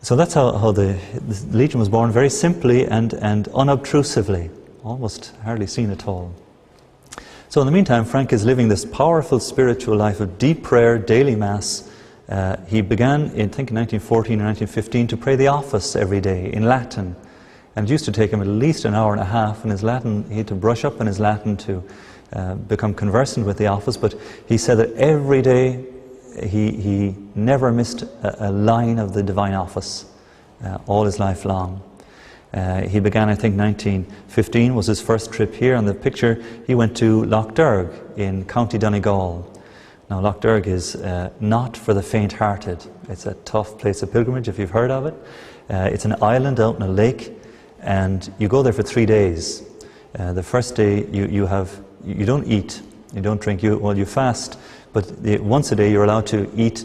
So that's how the Legion was born, very simply and unobtrusively, almost hardly seen at all. So in the meantime, Frank is living this powerful spiritual life of deep prayer, daily Mass. He began, I think in 1914 or 1915, to pray the office every day in Latin. And it used to take him at least an hour and a half, and his Latin, he had to brush up on his Latin to become conversant with the office, but he said that every day he never missed a line of the divine office all his life long. He began, I think, 1915 was his first trip here. On the picture, he went to Lough Derg in County Donegal. Now, Lough Derg is not for the faint-hearted. It's a tough place of pilgrimage, if you've heard of it. It's an island out in a lake, and you go there for 3 days. The first day, you don't eat, you don't drink, you fast, but once a day you're allowed to eat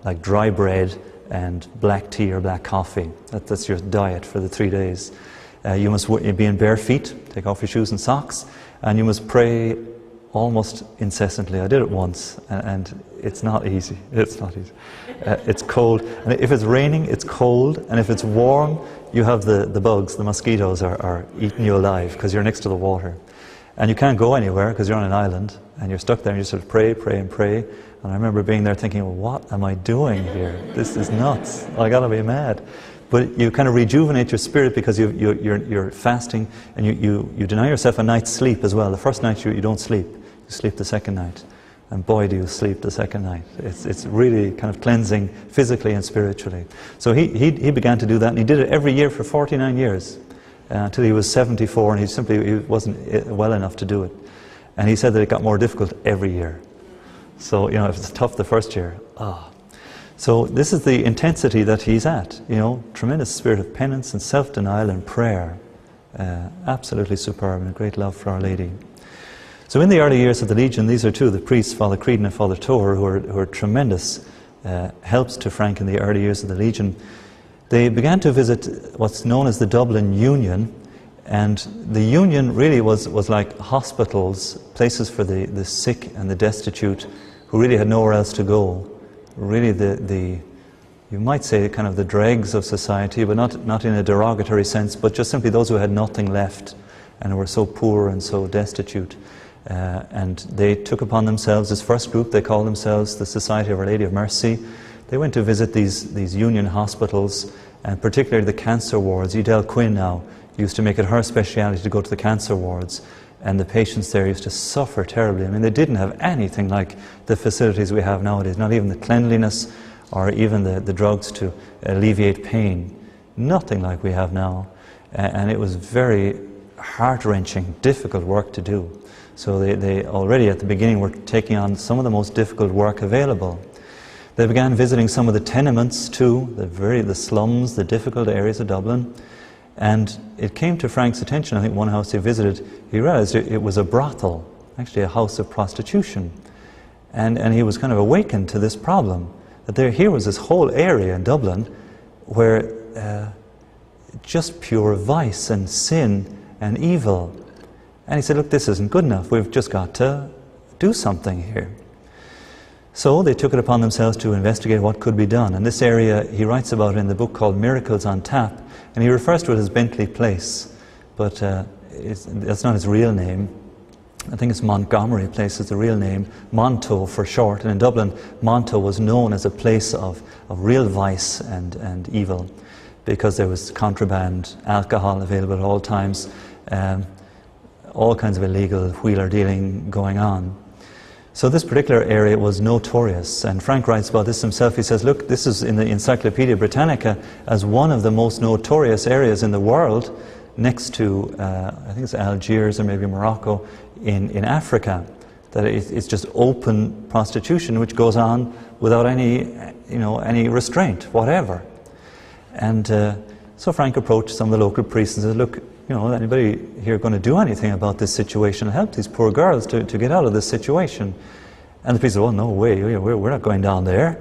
like dry bread and black tea or black coffee. That's your diet for the 3 days. You must be in bare feet, take off your shoes and socks, and you must pray almost incessantly. I did it once, and it's not easy. It's not easy. It's cold, and if it's raining, it's cold, and if it's warm, you have the bugs, the mosquitoes are eating you alive because you're next to the water. And you can't go anywhere because you're on an island, and you're stuck there, and you sort of pray, pray, and pray. And I remember being there thinking, well, what am I doing here? This is nuts. I gotta be mad. But you kind of rejuvenate your spirit because you're fasting, and you deny yourself a night's sleep as well. The first night you don't sleep. You sleep the second night. And boy, do you sleep the second night. It's really kind of cleansing physically and spiritually. So he began to do that, and he did it every year for 49 years. Until he was 74, and he wasn't well enough to do it. And he said that it got more difficult every year. So, if it's tough the first year, So this is the intensity that he's at, tremendous spirit of penance and self-denial and prayer. Absolutely superb, and a great love for Our Lady. So in the early years of the Legion, these are two of the priests, Father Creedon and Father Toher, who are tremendous helps to Frank in the early years of the Legion. They began to visit what's known as the Dublin Union, and the Union really was like hospitals, places for the sick and the destitute who really had nowhere else to go. Really you might say kind of the dregs of society, but not in a derogatory sense, but just simply those who had nothing left and were so poor and so destitute. And they took upon themselves, this first group, they called themselves the Society of Our Lady of Mercy. They went to visit these Union hospitals, and particularly the cancer wards. Edel Quinn now used to make it her speciality to go to the cancer wards, and the patients there used to suffer terribly. I mean, they didn't have anything like the facilities we have nowadays, not even the cleanliness or even the drugs to alleviate pain. Nothing like we have now. And it was very heart-wrenching, difficult work to do. So they already at the beginning were taking on some of the most difficult work available. They began visiting some of the tenements too, the slums, the difficult areas of Dublin. And it came to Frank's attention, I think one house he visited, he realized it was a brothel, actually a house of prostitution. And he was kind of awakened to this problem, that here was this whole area in Dublin where just pure vice and sin and evil. And he said, look, this isn't good enough, we've just got to do something here. So they took it upon themselves to investigate what could be done. And this area he writes about in the book called Miracles on Tap, and he refers to it as Bentley Place, but that's not his real name. I think it's Montgomery Place is the real name, Monto for short. And in Dublin, Monto was known as a place of real vice and evil, because there was contraband, alcohol available at all times, all kinds of illegal wheeler dealing going on. So this particular area was notorious, and Frank writes about this himself. He says, look, this is in the Encyclopedia Britannica as one of the most notorious areas in the world, next to, I think it's Algiers or maybe Morocco, in Africa. That it's just open prostitution which goes on without any restraint, whatever. And so Frank approached some of the local priests and said, look, anybody here going to do anything about this situation and help these poor girls to get out of this situation? And the priest said, well, no way, we're not going down there.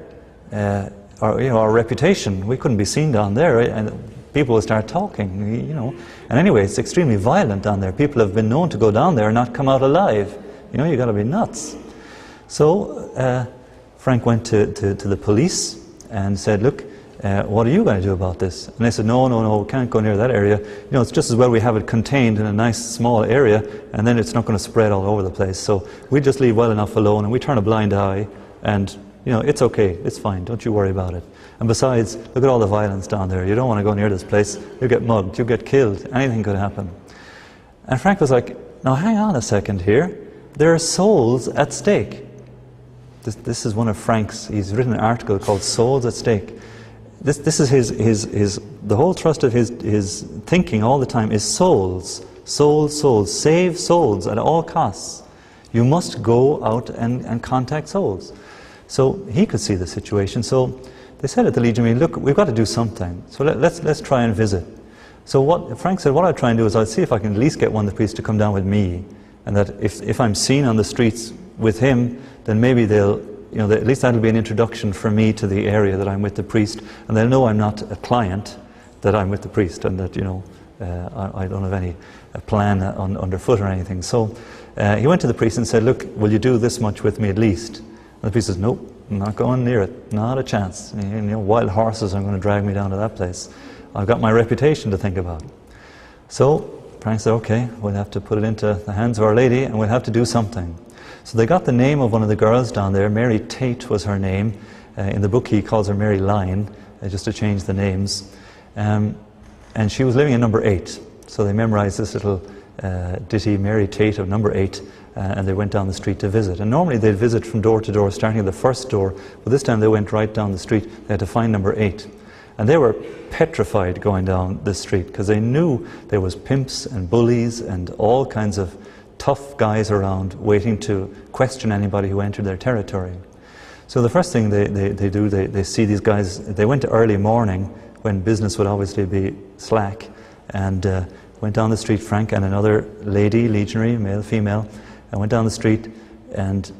Our reputation, we couldn't be seen down there, and people will start talking, And anyway, it's extremely violent down there. People have been known to go down there and not come out alive. You got to be nuts. So Frank went to the police and said, look, what are you going to do about this? And they said, no, we can't go near that area. It's just as well we have it contained in a nice small area, and then it's not going to spread all over the place. So we just leave well enough alone, and we turn a blind eye, and it's okay, it's fine, don't you worry about it. And besides, look at all the violence down there. You don't want to go near this place. You'll get mugged, you'll get killed, anything could happen. And Frank was like, now hang on a second here. There are souls at stake. This is one of Frank's, he's written an article called Souls at Stake. This is the whole thrust of his thinking all the time is souls, save souls at all costs. You must go out and contact souls. So he could see the situation. So they said at the Legion meeting, look, we've got to do something. So let's try and visit. So what Frank said, what I'll try and do is I'll see if I can at least get one of the priests to come down with me, and that if I'm seen on the streets with him, then maybe they'll, at least that'll be an introduction for me to the area that I'm with the priest, and they'll know I'm not a client, that I'm with the priest, and that I don't have any plan underfoot or anything. So he went to the priest and said, look, will you do this much with me at least? And the priest says, nope, I'm not going near it, not a chance. Wild horses are going to drag me down to that place. I've got my reputation to think about. So Frank said, okay, we'll have to put it into the hands of Our Lady, and we'll have to do something. So they got the name of one of the girls down there. Mary Tate was her name. In the book he calls her Mary Lyon, just to change the names. And she was living in number 8. So they memorized this little ditty, Mary Tate of number 8, and they went down the street to visit. And normally they'd visit from door to door, starting at the first door, but this time they went right down the street. They had to find number 8. And they were petrified going down this street, because they knew there was pimps and bullies and all kinds of tough guys around waiting to question anybody who entered their territory. So the first thing they do, they see these guys. They went to early morning when business would obviously be slack, and went down the street, Frank and another lady, legionary, male, female, and went down the street and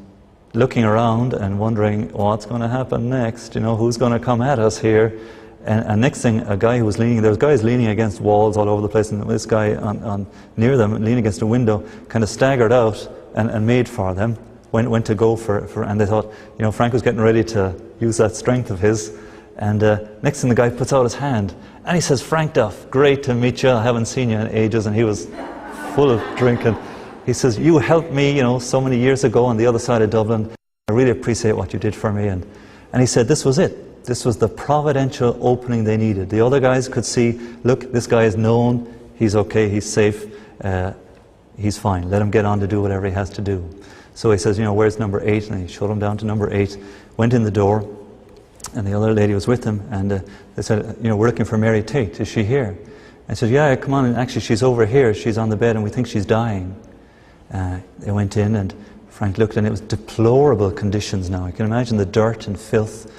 looking around and wondering what's going to happen next, who's going to come at us here. And next thing, a guy who was leaning, there was guys leaning against walls all over the place, and this guy on near them, leaning against a window, kind of staggered out and made for them, went to go for, and they thought, Frank was getting ready to use that strength of his, and next thing the guy puts out his hand, and he says, Frank Duff, great to meet you, I haven't seen you in ages, and he was full of drinking. He says, you helped me, so many years ago on the other side of Dublin, I really appreciate what you did for me, and he said this was it. This was the providential opening they needed. The other guys could see, look, this guy is known, he's okay, he's safe, he's fine. Let him get on to do whatever he has to do. So he says, where's number 8? And he showed him down to number 8, went in the door, and the other lady was with him, and they said, we're looking for Mary Tate, is she here? And he said, yeah, come on, and actually she's over here, she's on the bed, and we think she's dying. They went in, and Frank looked, and it was deplorable conditions now. You can imagine the dirt and filth,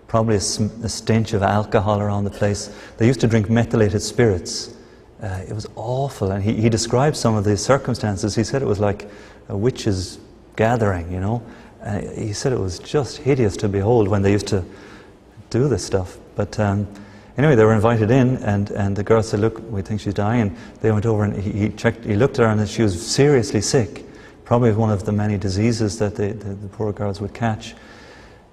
probably a stench of alcohol around the place. They used to drink methylated spirits. It was awful, and he described some of the circumstances. He said it was like a witch's gathering, He said it was just hideous to behold when they used to do this stuff. But anyway, they were invited in, and the girl said, look, we think she's dying. And they went over, and he looked at her, and she was seriously sick, probably one of the many diseases that the poor girls would catch.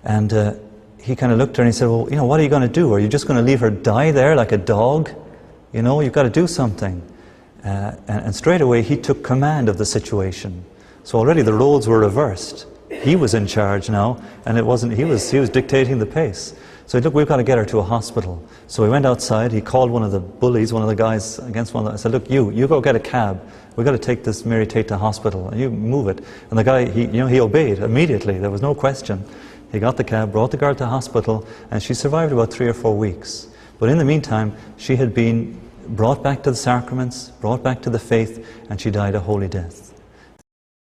And he kind of looked at her and he said, well, what are you going to do? Are you just going to leave her die there like a dog? You've got to do something. And straight away he took command of the situation. So already the roles were reversed. He was in charge now, and it wasn't, he was dictating the pace. So he said, look, we've got to get her to a hospital. So he went outside, he called one of the bullies, one of the guys against one of them. I said, look, you go get a cab. We've got to take this Mary Tate to hospital, and you move it. And the guy, he obeyed immediately. There was no question. He got the cab, brought the girl to hospital, and she survived about 3 or 4 weeks. But in the meantime, she had been brought back to the sacraments, brought back to the faith, and she died a holy death.